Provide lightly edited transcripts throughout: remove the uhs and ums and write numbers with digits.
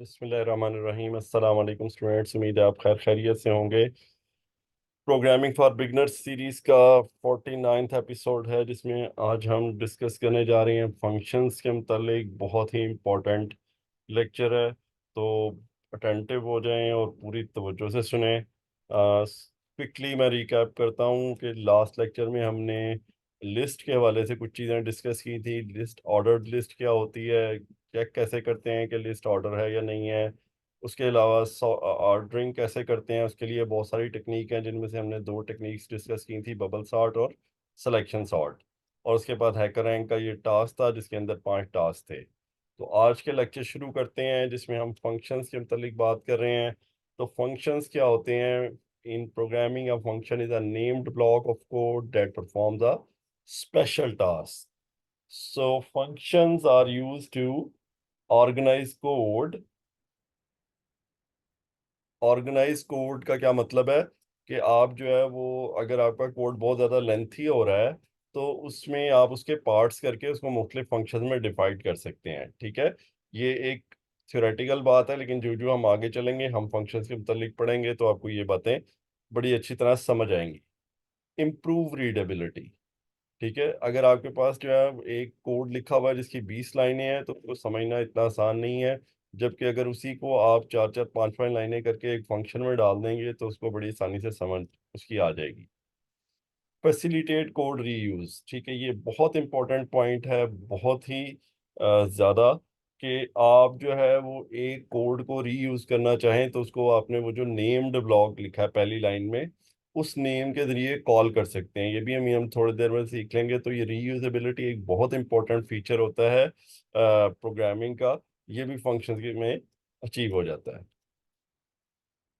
बिस्मिल्लाहिर्रहमानिर्रहीम। अस्सलाम वालेकुम स्टूडेंट्स, उम्मीद है आप खैर खैरियत से होंगे। प्रोग्रामिंग फॉर बिगनर्स सीरीज का 49वां एपिसोड है, जिसमें आज हम डिस्कस करने जा रहे हैं फंक्शंस के मतलब। बहुत ही इम्पोर्टेंट लेक्चर है, तो अटेंटिव हो जाएं और पूरी तवज्जो से सुने। क्विकली मैं रिकैप करता हूँ कि लास्ट लेक्चर में हमने लिस्ट के हवाले से कुछ चीज़ें डिस्कस की थी। लिस्ट, ऑर्डर्ड लिस्ट क्या होती है, चेक कैसे करते हैं कि लिस्ट ऑर्डर है या नहीं है। उसके अलावा ऑर्डरिंग कैसे करते हैं, उसके लिए बहुत सारी टेक्निक हैं, जिनमें से हमने दो टेक्निक्स डिस्कस की थी, बबल सॉर्ट और सिलेक्शन सॉर्ट। और उसके बाद हैकर रैंक का ये टास्क था, जिसके अंदर 5 टास्क थे। तो आज के लेक्चर शुरू करते हैं, जिसमें हम फंक्शंस के मतलब बात कर रहे हैं। तो फंक्शंस क्या होते हैं? In programming a function is a named block of code that performs a special task. So functions are used to organize code। Organize code का क्या मतलब है कि आप जो है वो, अगर आपका कोड बहुत ज़्यादा लेंथी हो रहा है, तो उसमें आप उसके पार्ट्स करके उसको मुख्तलिफ फंक्शन में डिवाइड कर सकते हैं। ठीक है, ये एक थ्योरेटिकल बात है, लेकिन जो जो हम आगे चलेंगे, हम फंक्शंस के मतलब पढ़ेंगे, तो आपको ये बातें बड़ी अच्छी तरह समझ आएंगी। Improve readability. ठीक है, अगर आपके पास जो है एक कोड लिखा हुआ है जिसकी 20 लाइनें हैं, तो उसको समझना इतना आसान नहीं है। जबकि अगर उसी को आप 4 4 5 5 लाइनें करके एक फंक्शन में डाल देंगे, तो उसको बड़ी आसानी से समझ उसकी आ जाएगी। Facilitate code reuse. ठीक है, ये बहुत इंपॉर्टेंट पॉइंट है, बहुत ही ज़्यादा, कि आप जो है वो एक कोड को रीयूज करना चाहें, तो उसको आपने वो जो नेम्ड ब्लॉक लिखा है पहली लाइन में, उस नेम के जरिए कॉल कर सकते हैं। ये भी हम थोड़ी देर में सीख लेंगे। तो ये रीयूजेबिलिटी एक बहुत इंपॉर्टेंट फीचर होता है प्रोग्रामिंग का। ये भी फंक्शंस में अचीव हो जाता है।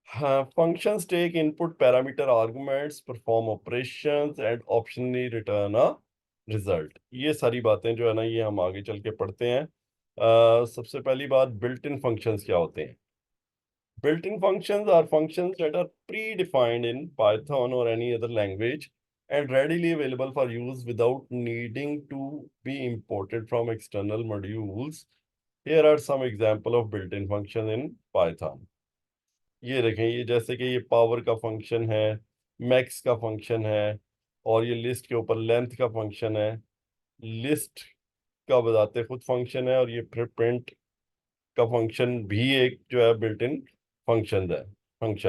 हाँ, functions take input parameter arguments, perform operations and optionally return a result। ये सारी बातें जो है ना, ये हम आगे चल के पढ़ते हैं। सबसे पहली बात, बिल्ट इन फंक्शंस क्या होते हैं? Built in functions are functions that are predefined in Python or any other language and readily available for use without needing to be imported from external modules। Here are some example of built-in function in Python। ये देखें, ये जैसे कि ये power का function है, max का function है, और ये लिस्ट के ऊपर लेंथ का फंक्शन है। लिस्ट का बताते खुद फंक्शन है, और ये प्रिंट का फंक्शन भी एक जो है बिल्ट इन फंक्शन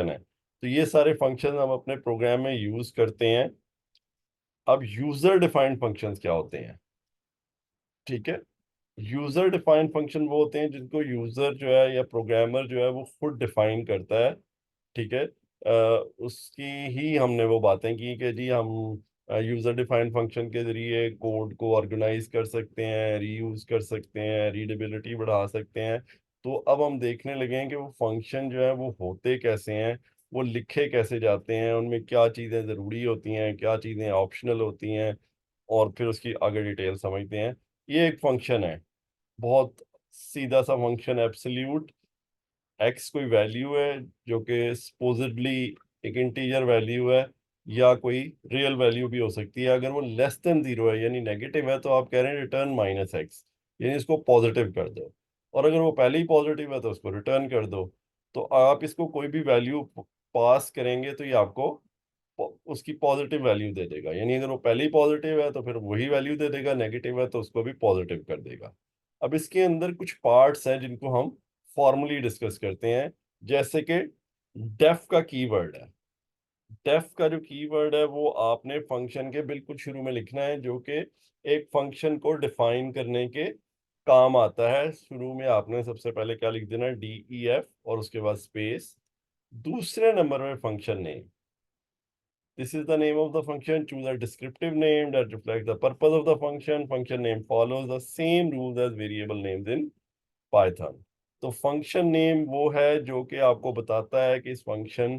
है। तो ये सारे फंक्शन हम अपने प्रोग्राम में यूज करते हैं। अब यूजर डिफाइंड फंक्शंस क्या होते हैं? ठीक है, यूजर डिफाइंड फंक्शन वो होते हैं जिनको यूजर जो है या प्रोग्रामर जो है वो खुद डिफाइन करता है। ठीक है, उसकी ही हमने वो बातें की कि जी हम यूजर डिफाइंड फंक्शन के जरिए कोड को ऑर्गेनाइज कर सकते हैं, रीयूज कर सकते हैं, रीडेबिलिटी बढ़ा सकते हैं। तो अब हम देखने लगे हैं कि वो फंक्शन जो है वो होते कैसे हैं, वो लिखे कैसे जाते हैं, उनमें क्या चीज़ें ज़रूरी होती हैं, क्या चीज़ें ऑप्शनल होती हैं, और फिर उसकी आगे डिटेल समझते हैं। ये एक फंक्शन है, बहुत सीधा सा फंक्शन। एब्सोल्यूट एक्स कोई वैल्यू है जो कि सपोजिटली एक इंटीजर वैल्यू है, या कोई रियल वैल्यू भी हो सकती है। अगर वो लेस देन जीरो है यानी नेगेटिव है, तो आप कह रहे हैं रिटर्न -x, यानी इसको पॉजिटिव कर दो। और अगर वो पहले ही पॉजिटिव है, तो उसको रिटर्न कर दो। तो आप इसको कोई भी वैल्यू पास करेंगे, तो ये आपको उसकी पॉजिटिव वैल्यू दे देगा। यानी अगर वो पहले ही पॉजिटिव है, तो फिर वही वैल्यू दे देगा, नेगेटिव है तो उसको भी पॉजिटिव कर देगा। अब इसके अंदर कुछ पार्ट्स हैं जिनको हम फॉर्मली डिस्कस करते हैं, जैसे कि डेफ का कीवर्ड है। डेफ का जो कीवर्ड है वो आपने फंक्शन के बिल्कुल शुरू में लिखना है, जो कि एक फंक्शन को डिफाइन करने के काम आता है। शुरू में आपने सबसे पहले क्या लिख देना, DEF, और उसके बाद स्पेस, दूसरे नंबर में function name. This is the name of the function. Choose a descriptive name that reflects the purpose of the function. Function name follows the same rules as variable names in Python। तो function name वो है जो कि आपको बताता है कि इस फंक्शन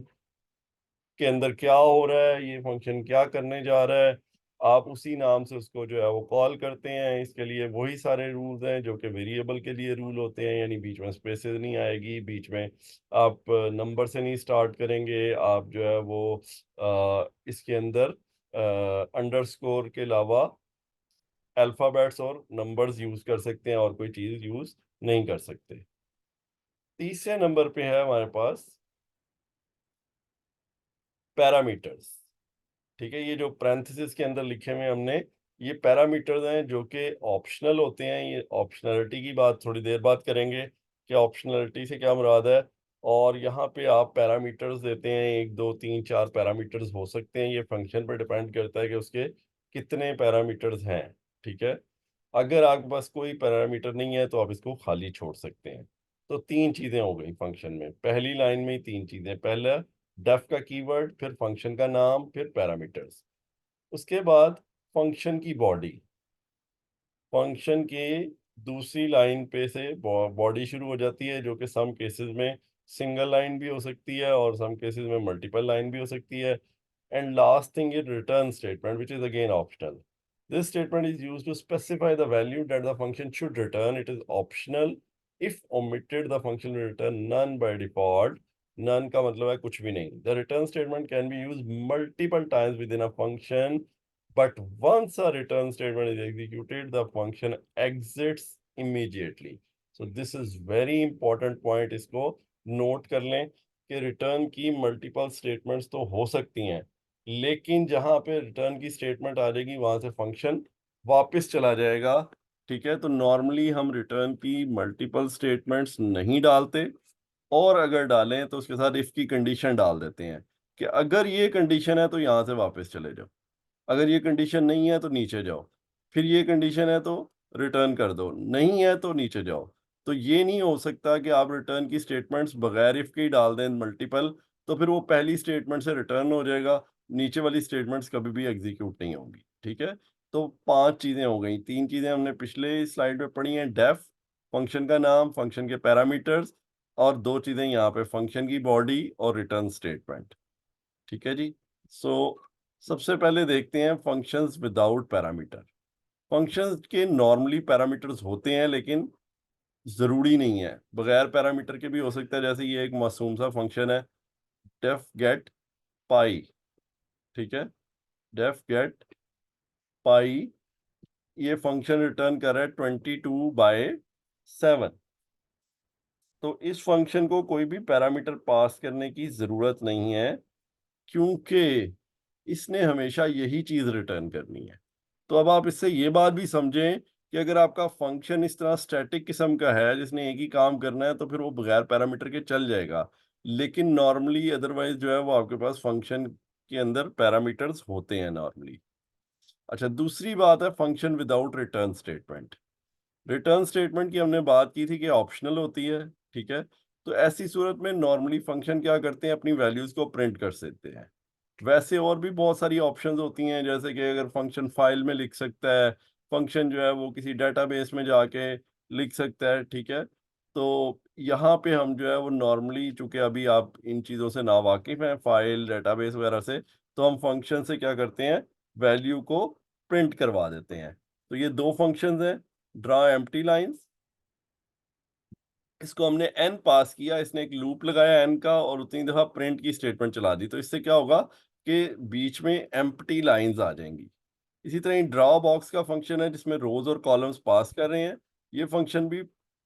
के अंदर क्या हो रहा है, ये फंक्शन क्या करने जा रहा है। आप उसी नाम से उसको जो है वो कॉल करते हैं। इसके लिए वही सारे रूल्स हैं जो कि वेरिएबल के लिए रूल होते हैं, यानी बीच में स्पेसेस नहीं आएगी, बीच में आप नंबर से नहीं स्टार्ट करेंगे। आप जो है वो इसके अंदर अंडरस्कोर के अलावा अल्फ़ाबेट्स और नंबर्स यूज कर सकते हैं, और कोई चीज़ यूज नहीं कर सकते। तीसरे नंबर पे है हमारे पास पैरामीटर्स। ठीक है, ये जो पैरेंथेसिस के अंदर लिखे हुए हैं हमने, ये पैरामीटर्स हैं जो कि ऑप्शनल होते हैं। ये ऑप्शनैलिटी की बात थोड़ी देर बाद करेंगे कि ऑप्शनैलिटी से क्या मुराद है। और यहाँ पे आप पैरामीटर्स देते हैं, 1 2 3 4 पैरामीटर्स हो सकते हैं। ये फंक्शन पर डिपेंड करता है कि उसके कितने पैरामीटर्स हैं। ठीक है, अगर आपके पास कोई पैरामीटर नहीं है तो आप इसको खाली छोड़ सकते हैं। तो 3 चीज़ें हो गई फंक्शन में, पहली लाइन में ही 3 चीज़ें। पहला डेफ का कीवर्ड, फिर फंक्शन का नाम, फिर पैरामीटर्स। उसके बाद फंक्शन की बॉडी, फंक्शन के दूसरी लाइन पे से बॉडी शुरू हो जाती है, जो कि सम केसेस में सिंगल लाइन भी हो सकती है और सम केसेस में मल्टीपल लाइन भी हो सकती है। And last thing is return statement, which is again optional. This statement is used to specify the value that the function should return. It is optional. If omitted, the function will return none by default. None का मतलब है कुछ भी नहीं. The return statement can be used multiple times within a function. But once a return statement is executed, the function exits immediately. So this is very important point. इसको note कर लें कि रिटर्न की मल्टीपल स्टेटमेंट्स तो हो सकती हैं, लेकिन जहां पे रिटर्न की स्टेटमेंट आ जाएगी वहां से फंक्शन वापस चला जाएगा। ठीक है, तो नॉर्मली हम रिटर्न की मल्टीपल स्टेटमेंट्स नहीं डालते, और अगर डालें तो उसके साथ इफ की कंडीशन डाल देते हैं कि अगर ये कंडीशन है तो यहां से वापस चले जाओ, अगर ये कंडीशन नहीं है तो नीचे जाओ, फिर ये कंडीशन है तो रिटर्न कर दो, नहीं है तो नीचे जाओ। तो ये नहीं हो सकता कि आप रिटर्न की स्टेटमेंट्स बगैर इफ के ही डाल दें मल्टीपल, तो फिर वो पहली स्टेटमेंट से रिटर्न हो जाएगा, नीचे वाली स्टेटमेंट्स कभी भी एग्जीक्यूट नहीं होंगी। ठीक है, तो 5 चीज़ें हो गई, 3 चीज़ें हमने पिछले स्लाइड में पढ़ी हैं, डेफ, फंक्शन का नाम, फंक्शन के पैरामीटर्स, और 2 चीज़ें यहाँ पे फंक्शन की बॉडी और रिटर्न स्टेटमेंट। ठीक है जी। सो सबसे पहले देखते हैं फंक्शंस विदाउट पैरामीटर। फंक्शंस के नॉर्मली पैरामीटर्स होते हैं, लेकिन ज़रूरी नहीं है, बगैर पैरामीटर के भी हो सकता है। जैसे ये एक मासूम सा फंक्शन है, डेफ गेट पाई। ठीक है, डेफ गेट पाई, ये फंक्शन रिटर्न कर रहा है 22/7। तो इस फंक्शन को कोई भी पैरामीटर पास करने की ज़रूरत नहीं है, क्योंकि इसने हमेशा यही चीज़ रिटर्न करनी है। तो अब आप इससे ये बात भी समझें कि अगर आपका फंक्शन इस तरह स्टैटिक किस्म का है जिसने एक ही काम करना है, तो फिर वो बगैर पैरामीटर के चल जाएगा। लेकिन नॉर्मली अदरवाइज जो है वो आपके पास फंक्शन के अंदर पैरामीटर्स होते हैं नॉर्मली। अच्छा, दूसरी बात है function without return statement. Return statement की हमने बात की थी कि ऑप्शनल होती है। ठीक है, तो ऐसी सूरत में नॉर्मली फंक्शन क्या करते हैं, अपनी वैल्यूज को प्रिंट कर देते हैं। वैसे और भी बहुत सारी ऑप्शंस होती हैं, जैसे कि अगर फंक्शन फाइल में लिख सकता है, फंक्शन जो है वो किसी डेटाबेस में जाके लिख सकता है। ठीक है, तो यहाँ पे हम जो है वो नॉर्मली, चूंकि अभी आप इन चीज़ों से नावाकिफ हैं, फाइल डेटाबेस वगैरह से, तो हम फंक्शन से क्या करते हैं, वैल्यू को प्रिंट करवा देते हैं। तो ये 2 फंक्शंस हैं, ड्रा एम्प्टी लाइन्स, इसको हमने n पास किया, इसने एक लूप लगाया n का और उतनी दफा प्रिंट की स्टेटमेंट चला दी, तो इससे क्या होगा कि बीच में एम्प्टी लाइंस आ जाएंगी। इसी तरह ड्रॉ बॉक्स का फंक्शन है जिसमें रोज और कॉलम्स पास कर रहे हैं। ये फंक्शन भी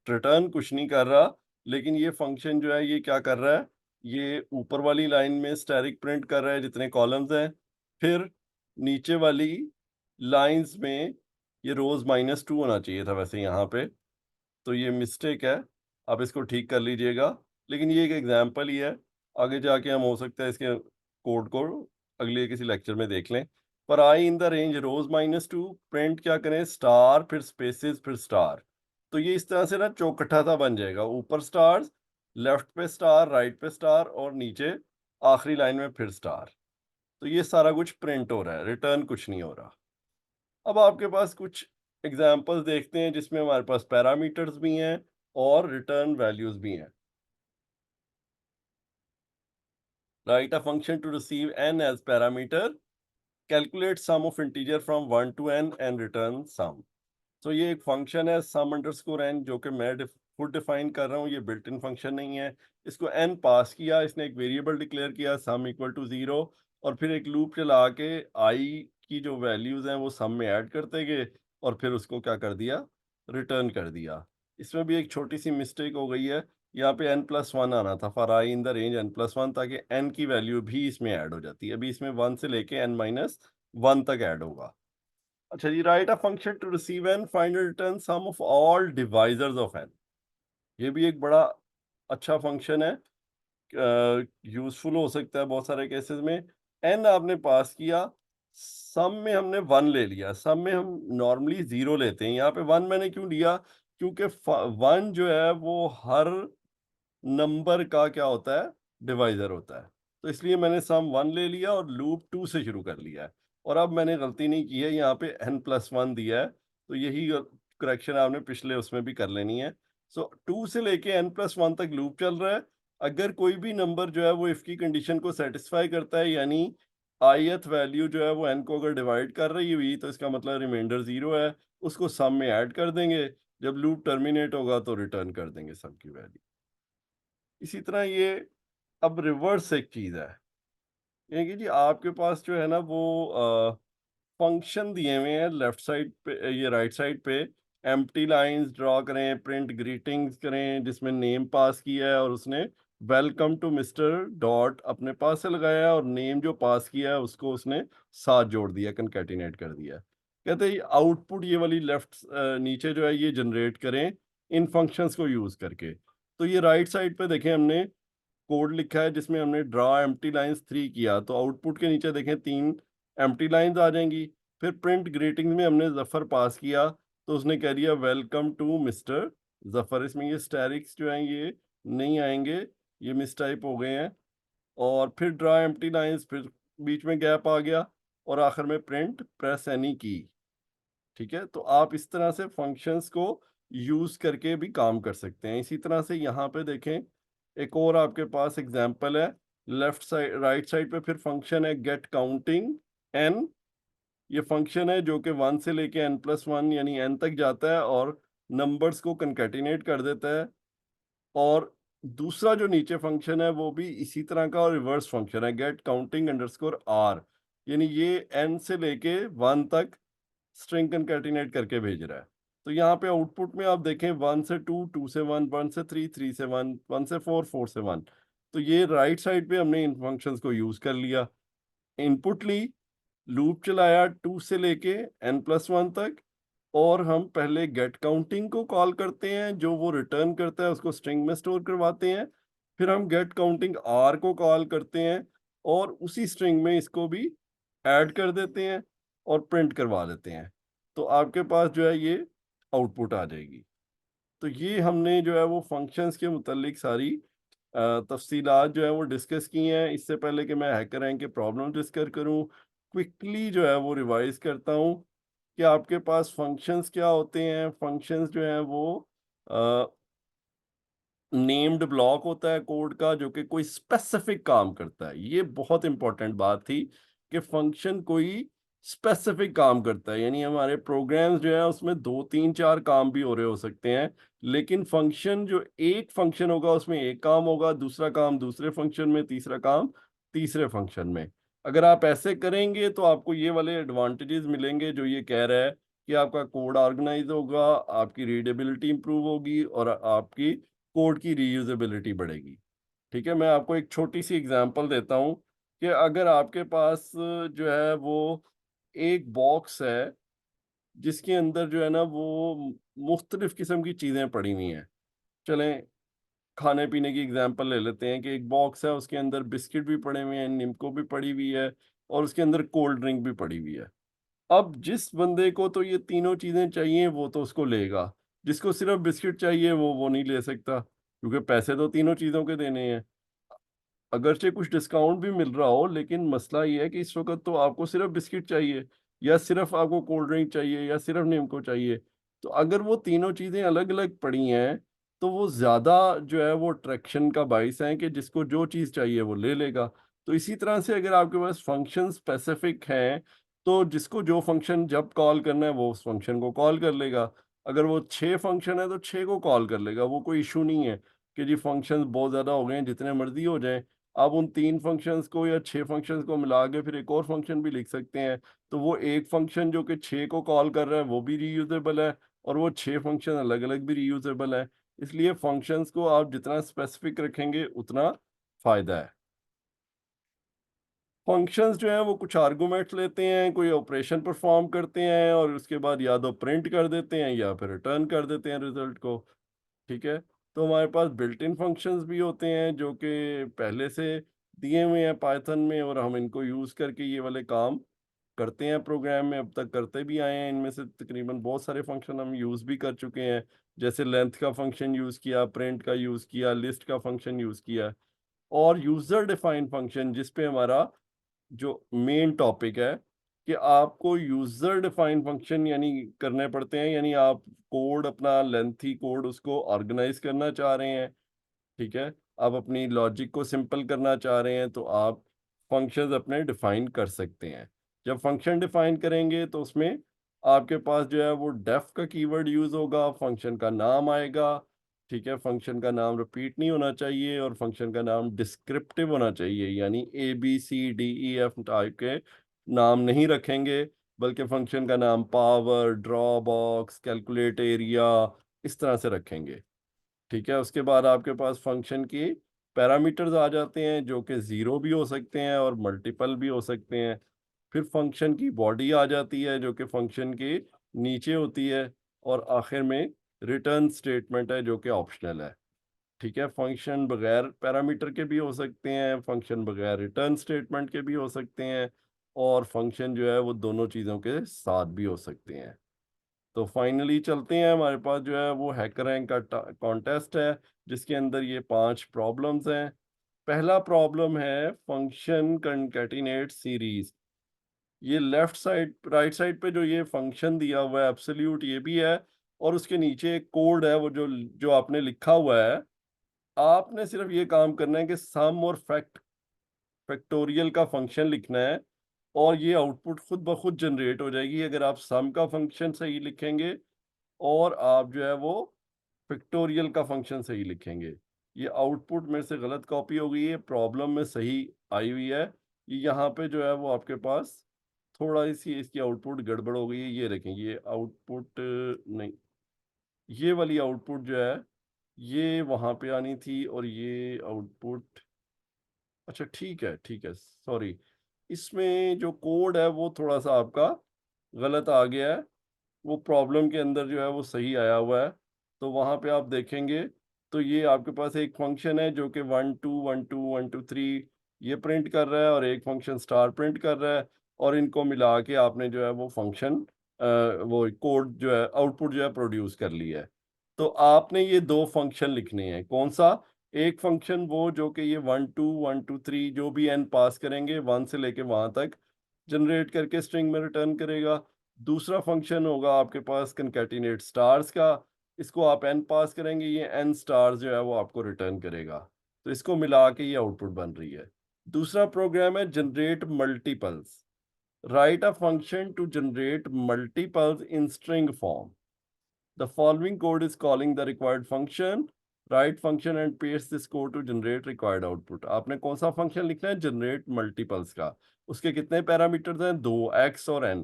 रिटर्न कुछ नहीं कर रहा, लेकिन ये फंक्शन जो है ये क्या कर रहा है, ये ऊपर वाली लाइन में स्टैटिक प्रिंट कर रहा है जितने कॉलम्स हैं, फिर नीचे वाली लाइंस में ये रोज -2 होना चाहिए था वैसे यहाँ पे, तो ये मिस्टेक है, आप इसको ठीक कर लीजिएगा। लेकिन ये एक एग्जांपल ही है, आगे जाके हम हो सकता है इसके कोड को अगले किसी लेक्चर में देख लें। पर आई इन द रेंज रोज -2 प्रिंट क्या करें, स्टार फिर स्पेसेस फिर स्टार। तो ये इस तरह से ना चौकट्ठा सा बन जाएगा, ऊपर स्टार्स, लेफ्ट पे स्टार, राइट पे स्टार, और नीचे आखिरी लाइन में फिर स्टार। तो ये सारा कुछ प्रिंट हो रहा है, रिटर्न कुछ नहीं हो रहा। अब आपके पास कुछ एग्जांपल्स देखते हैं जिसमें हमारे पास पैरामीटर्स भी हैं और रिटर्न वैल्यूज भी हैं। Write a function to receive n as parameter, calculate sum of integer from 1 to n and return sum. तो ये एक फंक्शन है सम अंडरस्कोर n, जो कि मैं खुद डिफाइन कर रहा हूँ, ये बिल्ट इन फंक्शन नहीं है। इसको n पास किया, इसने एक वेरिएबल डिक्लेयर किया सम इक्वल टू 0, और फिर एक लूप चला के i की जो वैल्यूज हैं वो सम में ऐड करते गए, और फिर उसको क्या कर दिया, रिटर्न कर दिया। इसमें भी एक छोटी सी मिस्टेक हो गई है, यहाँ पे n+1 आना था for I in the range n+1, ताकि n की वैल्यू भी इसमें ऐड हो जाती है। अभी इसमें 1 से लेके n-1 तक ऐड होगा। अच्छा जी, write a function to receive n, find और return sum of all divisors of n। ये भी एक बड़ा अच्छा फंक्शन है, यूजफुल हो सकता है बहुत सारे केसेस में। n आपने पास किया, सम में हमने 1 ले लिया। सम में हम नॉर्मली 0 लेते हैं, यहाँ पे 1 मैंने क्यों लिया? क्योंकि 1 जो है वो हर नंबर का क्या होता है, डिवाइजर होता है। तो इसलिए मैंने सम 1 ले लिया और लूप 2 से शुरू कर लिया है। और अब मैंने गलती नहीं की है, यहाँ पे n+1 दिया है, तो यही करेक्शन आपने पिछले उसमें भी कर लेनी है। सो 2 से लेके n+1 तक लूप चल रहा है। अगर कोई भी नंबर जो है वो इफ की कंडीशन को सेटिस्फाई करता है, यानी ith वैल्यू जो है वो n को अगर डिवाइड कर रही हुई, तो इसका मतलब रिमाइंडर 0 है, उसको सम में ऐड कर देंगे। जब लूप टर्मिनेट होगा तो रिटर्न कर देंगे सम की वैल्यू। इसी तरह ये अब रिवर्स एक चीज है, ये कि जी आपके पास जो है ना वो फंक्शन दिए हुए हैं लेफ्ट साइड पे, ये राइट साइड पे, एम्प्टी लाइंस ड्रॉ करें, प्रिंट ग्रीटिंग्स करें, जिसमें नेम पास किया है और उसने वेलकम टू मिस्टर डॉट अपने पास से लगाया है, और नेम जो पास किया है उसको उसने साथ जोड़ दिया, कंकैटिनेट कर दिया। कहते हैं आउटपुट ये वाली लेफ्ट नीचे जो है ये जनरेट करें इन फंक्शंस को यूज करके। तो ये राइट साइड पे देखें, हमने कोड लिखा है जिसमें हमने ड्रा एम्प्टी लाइंस 3 किया, तो आउटपुट के नीचे देखें 3 एम्प्टी लाइंस आ जाएंगी। फिर प्रिंट ग्रीटिंग में हमने जफर पास किया, तो उसने कह दिया वेलकम टू मिस्टर जफर। इसमें ये स्टैरिक्स जो हैं ये नहीं आएंगे, ये मिसटाइप हो गए हैं। और फिर ड्रा एम्प्टी लाइंस, फिर बीच में गैप आ गया, और आखिर में प्रिंट प्रेस एनी की। ठीक है, तो आप इस तरह से फंक्शंस को यूज करके भी काम कर सकते हैं। इसी तरह से यहाँ पे देखें, एक और आपके पास एग्जांपल है, लेफ्ट साइड राइट साइड पे फिर फंक्शन है गेट काउंटिंग n। ये फंक्शन है जो कि 1 से लेके n+1 यानी n तक जाता है और नंबर्स को कंकैटिनेट कर देता है। और दूसरा जो नीचे फंक्शन है वो भी इसी तरह का और रिवर्स फंक्शन है, गेट काउंटिंग अंडरस्कोर r, यानी ये n से लेके 1 तक स्ट्रिंग कंकैटिनेट करके भेज रहा है। तो यहाँ पे आउटपुट में आप देखें 1 से 2, 2 से 1, 1 से 3, 3 से 1, 1 से 4, 4 से 1। तो ये राइट साइड पे हमने इन फंक्शंस को यूज कर लिया। इनपुट ली, लूप चलाया 2 से लेके n+1 तक, और हम पहले गेट काउंटिंग को कॉल करते हैं, जो वो रिटर्न करता है उसको स्ट्रिंग में स्टोर करवाते हैं। फिर हम गेट काउंटिंग r को कॉल करते हैं और उसी स्ट्रिंग में इसको भी ऐड कर देते हैं और प्रिंट करवा देते हैं। तो आपके पास जो है ये आउटपुट आ जाएगी। तो ये हमने जो है वो फंक्शंस के मुतालिक सारी तफसीलात जो है वो डिस्कस की हैं। इससे पहले कि मैं हैकर रैंक के प्रॉब्लम डिस्कस करूं, क्विकली जो है वो रिवाइज करता हूं कि आपके पास फंक्शंस क्या होते हैं। फंक्शंस जो हैं वो नेम्ड ब्लॉक होता है कोड का, जो कि कोई स्पेसिफिक काम करता है। ये बहुत इंपॉर्टेंट बात थी कि फंक्शन कोई स्पेसिफिक काम करता है, यानी हमारे प्रोग्राम्स जो है उसमें 2 3 4 काम भी हो रहे हो सकते हैं, लेकिन फंक्शन जो एक फंक्शन होगा उसमें एक काम होगा, दूसरा काम दूसरे फंक्शन में, तीसरा काम तीसरे फंक्शन में। अगर आप ऐसे करेंगे तो आपको ये वाले एडवांटेजेस मिलेंगे जो ये कह रहा है कि आपका कोड ऑर्गेनाइज होगा, आपकी रीडेबिलिटी इंप्रूव होगी और आपकी कोड की रीयूजेबिलिटी बढ़ेगी। ठीक है, मैं आपको एक छोटी सी एग्जांपल देता हूँ कि अगर आपके पास जो है वो एक बॉक्स है जिसके अंदर जो है ना वो मुख्तलिफ किस्म की चीज़ें पड़ी हुई हैं। चलें खाने पीने की एग्जांपल ले लेते हैं कि एक बॉक्स है, उसके अंदर बिस्किट भी पड़े हुए हैं, निम्को भी पड़ी हुई है, और उसके अंदर कोल्ड ड्रिंक भी पड़ी हुई है। अब जिस बंदे को तो ये तीनों चीजें चाहिए वो तो उसको लेगा, जिसको सिर्फ बिस्किट चाहिए वो नहीं ले सकता, क्योंकि पैसे तो तीनों चीजों के देने हैं। अगरचे कुछ डिस्काउंट भी मिल रहा हो, लेकिन मसला ये है कि इस वक्त तो आपको सिर्फ बिस्किट चाहिए, या सिर्फ आपको कोल्ड ड्रिंक चाहिए, या सिर्फ नीमको चाहिए। तो अगर वो तीनों चीज़ें अलग अलग पड़ी हैं, तो वो ज़्यादा जो है वो अट्रैक्शन का बाइस है कि जिसको जो चीज़ चाहिए वो ले लेगा। तो इसी तरह से अगर आपके पास फंक्शन स्पेसिफिक हैं, तो जिसको जो फंक्शन जब कॉल करना है वो उस फंक्शन को कॉल कर लेगा। अगर वो 6 फंक्शन है तो 6 को कॉल कर लेगा, वो कोई इशू नहीं है कि जी फंक्शंस बहुत ज़्यादा हो गए हैं, जितने मर्जी हो जाएं। आप उन 3 फंक्शंस को या 6 फंक्शंस को मिला के फिर एक और फंक्शन भी लिख सकते हैं। तो वो एक फंक्शन जो कि 6 को कॉल कर रहा है वो भी रीयूजेबल है, और वो 6 फंक्शन अलग अलग भी रीयूजेबल है। इसलिए फंक्शंस को आप जितना स्पेसिफिक रखेंगे उतना फायदा है। फंक्शंस जो हैं वो कुछ आर्गुमेंट्स लेते हैं, कोई ऑपरेशन परफॉर्म करते हैं और उसके बाद या तो प्रिंट कर देते हैं या फिर रिटर्न कर देते हैं रिजल्ट को। ठीक है? तो हमारे पास बिल्ट इन फंक्शंस भी होते हैं जो कि पहले से दिए हुए हैं पाइथन में, और हम इनको यूज़ करके ये वाले काम करते हैं प्रोग्राम में, अब तक करते भी आए हैं। इनमें से तकरीबन बहुत सारे फंक्शन हम यूज़ भी कर चुके हैं, जैसे लेंथ का फंक्शन यूज़ किया, प्रिंट का यूज़ किया, लिस्ट का फंक्शन यूज़ किया, और यूज़र डिफाइंड फंक्शन जिस पे हमारा जो मेन टॉपिक है कि आपको यूजर डिफाइंड फंक्शन यानी करने पड़ते हैं, यानी आप कोड अपना लेंथी कोड उसको ऑर्गेनाइज करना चाह रहे हैं। ठीक है? आप अपनी लॉजिक को सिंपल करना चाह रहे हैं तो आप फंक्शंस अपने डिफाइन कर सकते हैं। जब फंक्शन डिफाइन करेंगे तो उसमें आपके पास जो है वो डेफ का कीवर्ड यूज होगा, फंक्शन का नाम आएगा। ठीक है? फंक्शन का नाम रिपीट नहीं होना चाहिए और फंक्शन का नाम डिस्क्रिप्टिव होना चाहिए, यानी ABCDEF टाइप के नाम नहीं रखेंगे, बल्कि फंक्शन का नाम power, draw box, calculate area, इस तरह से रखेंगे। ठीक है? उसके बाद आपके पास फंक्शन की पैरामीटर्स आ जाते हैं जो कि ज़ीरो भी हो सकते हैं और मल्टीपल भी हो सकते हैं। फिर फंक्शन की बॉडी आ जाती है जो कि फंक्शन के नीचे होती है, और आखिर में रिटर्न स्टेटमेंट है जो कि ऑप्शनल है। ठीक है? फंक्शन बगैर पैरामीटर के भी हो सकते हैं, फंक्शन बगैर रिटर्न स्टेटमेंट के भी हो सकते हैं, और फंक्शन जो है वो दोनों चीज़ों के साथ भी हो सकते हैं। तो फाइनली चलते हैं, हमारे पास जो है वो हैकर रैंक का कॉन्टेस्ट है जिसके अंदर ये 5 प्रॉब्लम्स हैं। पहला प्रॉब्लम है फंक्शन कंकैटिनेट सीरीज। ये लेफ्ट साइड राइट साइड पे जो ये फंक्शन दिया हुआ है एब्सोल्यूट ये भी है, और उसके नीचे एक कोड है वो जो जो आपने लिखा हुआ है। आपने सिर्फ ये काम करना है कि सम और फैक्टोरियल का फंक्शन लिखना है, और ये आउटपुट खुद ब खुद जनरेट हो जाएगी अगर आप सम का फंक्शन सही लिखेंगे और आप जो है वो फैक्टोरियल का फंक्शन सही लिखेंगे। ये आउटपुट में से गलत कॉपी हो गई है, प्रॉब्लम में सही आई हुई है। ये यहाँ पे जो है वो आपके पास थोड़ा सी इसकी आउटपुट गड़बड़ हो गई है। ये देखें, ये आउटपुट नहीं, ये वाली आउटपुट जो है ये वहाँ पे आनी थी, और ये आउटपुट अच्छा ठीक है, सॉरी। इसमें जो कोड है वो थोड़ा-सा आपका गलत आ गया है, वो प्रॉब्लम के अंदर जो है वो सही आया हुआ है। तो वहाँ पे आप देखेंगे तो ये आपके पास एक फंक्शन है जो कि 1 2 1 2 1 2 3 ये प्रिंट कर रहा है, और एक फंक्शन स्टार प्रिंट कर रहा है, और इनको मिला के आपने जो है वो फंक्शन वो कोड जो है आउटपुट जो है प्रोड्यूस कर लिया है। तो आपने ये 2 फंक्शन लिखने हैं, कौन-सा? एक फंक्शन वो जो कि ये 1 2 3 जो भी n पास करेंगे 1 से लेके वहाँ तक जनरेट करके स्ट्रिंग में रिटर्न करेगा। दूसरा फंक्शन होगा आपके पास कनकैटिनेट स्टार्स का, इसको आप n पास करेंगे, ये n स्टार्स जो है वो आपको रिटर्न करेगा। तो इसको मिला के ये आउटपुट बन रही है। दूसरा प्रोग्राम है generate multiples. Write a function to generate multiples in string form. The following code is calling the required function. Write function and paste this code to generate required output. आपने कौन सा function लिखना है? Generate multiples का। उसके कितने parameters हैं? 2, x और n।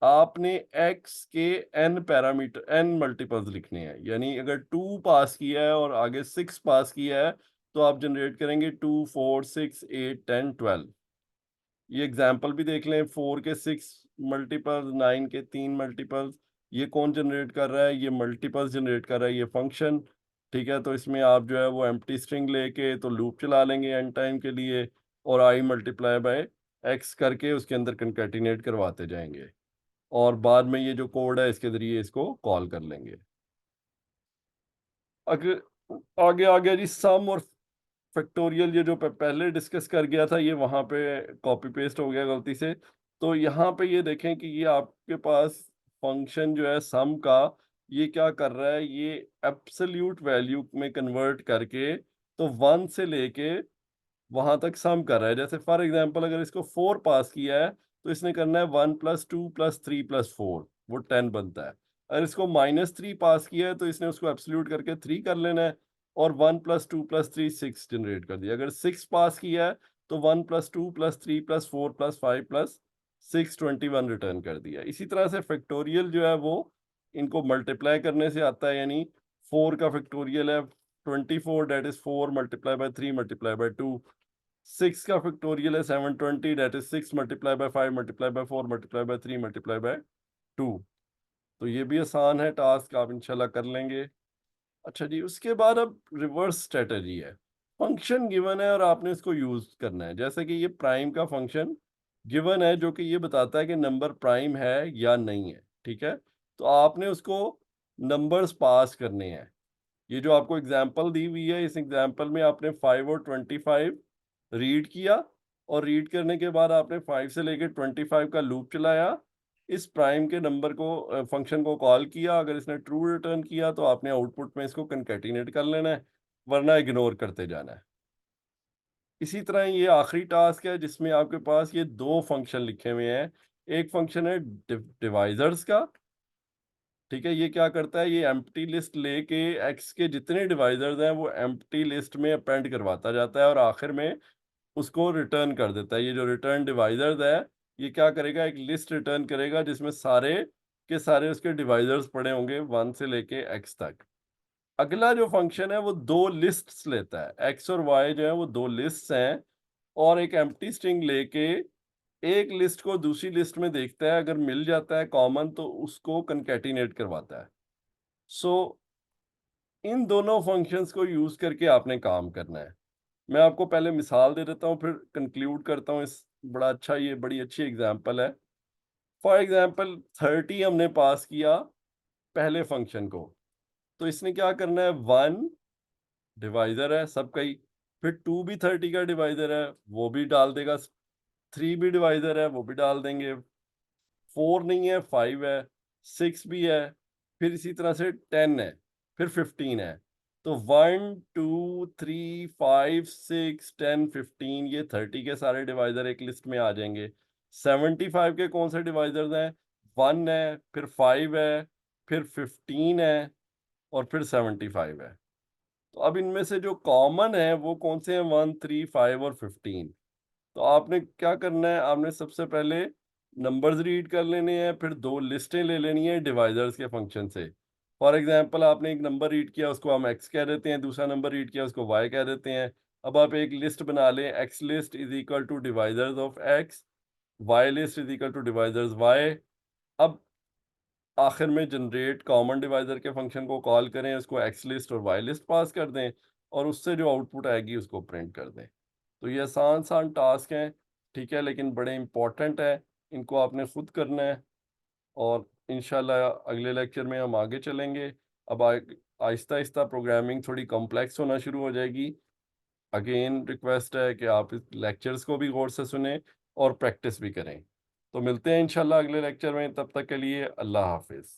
आपने x के n पैरामीटर n मल्टीपल्स लिखने हैं, यानी अगर 2 पास किया है और आगे 6 पास किया है तो आप जनरेट करेंगे 2 4 6 8 10 12। ये एग्जाम्पल भी देख लें, 4 के 6 मल्टीपल्स, 9 के 3 मल्टीपल्स। ये कौन जनरेट कर रहा है? ये मल्टीपल्स जनरेट कर रहा है, ये फंक्शन। ठीक है? तो इसमें आप जो है वो एम्प्टी स्ट्रिंग लेके तो लूप चला लेंगे एन टाइम के लिए, और आई मल्टीप्लाई बाय एक्स करके उसके अंदर कंकैटिनेट करवाते जाएंगे, और बाद में ये जो कोड है इसके ज़रिए इसको कॉल कर लेंगे। अगर आगे आ गया जी सम और फैक्टोरियल, ये जो पहले डिस्कस कर गया था ये वहाँ पे कॉपी पेस्ट हो गया गलती से। तो यहाँ पे ये देखें कि ये आपके पास फंक्शन जो है सम का, ये क्या कर रहा है, ये एब्सोल्यूट वैल्यू में कन्वर्ट करके तो 1 से लेके वहां तक सम कर रहा है। जैसे फॉर एग्जांपल अगर इसको 4 पास किया है तो इसने करना है 1 प्लस 2 प्लस 3 प्लस 4, वो 10 बनता है। अगर इसको -3 पास किया है तो इसने उसको एब्सोल्यूट करके 3 कर लेना है, और 1 प्लस 2 प्लस 3 6 जनरेट कर दिया। अगर 6 पास किया है तो 1 plus 2 plus 3 plus 4 plus 5 plus 6 21 return कर दिया। इसी तरह से फैक्टोरियल जो है वो इनको मल्टीप्लाई करने से आता है, यानी 4 का फैक्टोरियल है 24, that is 4 multiply by 3 multiply by 2। 6 का फैक्टोरियल है 720, that is 6 multiply by 5 multiply by 4 multiply by 3 multiply by 2। तो ये भी आसान है टास्क, आप इंशाल्लाह कर लेंगे। अच्छा जी, उसके बाद अब रिवर्स स्ट्रेटजी है। फंक्शन गिवन है और आपने इसको यूज करना है। जैसे कि ये प्राइम का फंक्शन गिवन है जो कि ये बताता है कि नंबर प्राइम है या नहीं है, ठीक है। तो आपने उसको नंबर्स पास करने हैं। ये जो आपको एग्जांपल दी हुई है, इस एग्जांपल में आपने 5 और 25 रीड किया, और रीड करने के बाद आपने 5 से लेकर 25 का लूप चलाया, इस प्राइम के नंबर को फंक्शन को कॉल किया। अगर इसने ट्रू रिटर्न किया तो आपने आउटपुट में इसको कंकैटिनेट कर लेना है, वरना इग्नोर करते जाना है। इसी तरह ये आखिरी टास्क है जिसमें आपके पास ये दो फंक्शन लिखे हुए हैं। एक फंक्शन है डिवाइजर्स का, ठीक है। ये क्या करता है, ये एम्प्टी लिस्ट लेके एक्स के जितने डिवाइजर्स हैं वो एम्प्टी लिस्ट में अपेंड करवाता जाता है और आखिर में उसको रिटर्न कर देता है। ये जो रिटर्न डिवाइजर्स है, ये क्या करेगा, एक लिस्ट रिटर्न करेगा जिसमें सारे के सारे उसके डिवाइजर्स पड़े होंगे 1 से लेके एक्स तक। अगला जो फंक्शन है वो दो लिस्ट्स लेता है, एक्स और वाई जो है वो दो लिस्ट्स हैं, और एक एम्प्टी स्ट्रिंग लेके एक लिस्ट को दूसरी लिस्ट में देखता है, अगर मिल जाता है कॉमन तो उसको कंकैटिनेट करवाता है। सो इन दोनों फंक्शंस को यूज करके आपने काम करना है। मैं आपको पहले मिसाल दे देता हूँ, फिर कंक्लूड करता हूँ। इस बड़ा अच्छा, ये बड़ी अच्छी एग्जांपल है। फॉर एग्जांपल 30 हमने पास किया पहले फंक्शन को, तो इसने क्या करना है, 1 डिवाइजर है सबका ही, फिर 2 भी 30 का डिवाइजर है वो भी डाल देगा, 3 भी डिवाइजर है वो भी डाल देंगे, 4 नहीं है 5 है, 6 भी है, फिर इसी तरह से 10 है, फिर 15 है। तो 1 2 3 5 6 10 15, ये 30 के सारे डिवाइजर एक लिस्ट में आ जाएंगे। 75 के कौन से डिवाइजर्स हैं, 1 है, फिर 5 है, फिर 15 है, और फिर 75 है। तो अब इनमें से जो कॉमन है वो कौन से हैं, 1 3 5 और 15। तो आपने क्या करना है, आपने सबसे पहले नंबर्स रीड कर लेने हैं, फिर दो लिस्टें ले लेनी है डिवाइजर्स के फंक्शन से। फॉर एग्जांपल आपने एक नंबर रीड किया उसको हम एक्स कह देते हैं, दूसरा नंबर रीड किया उसको वाई कह देते हैं। अब आप एक लिस्ट बना लें, x list is equal to divisors of x, y list is equal to divisors y. अब आखिर में जनरेट कॉमन डिवाइजर के फंक्शन को कॉल करें, उसको एक्स लिस्ट और वाई लिस्ट पास कर दें, और उससे जो आउटपुट आएगी उसको प्रिंट कर दें। तो ये आसान आसान टास्क हैं, ठीक है, लेकिन बड़े इंपॉर्टेंट है। इनको आपने खुद करना है, और इंशाल्लाह अगले लेक्चर में हम आगे चलेंगे। अब आहिस्ता आहिस्ता प्रोग्रामिंग थोड़ी कॉम्प्लेक्स होना शुरू हो जाएगी। अगेन रिक्वेस्ट है कि आप इस लेक्चर्स को भी गौर से सुने और प्रैक्टिस भी करें। तो मिलते हैं इंशाल्लाह अगले लेक्चर में, तब तक के लिए अल्लाह हाफिज़।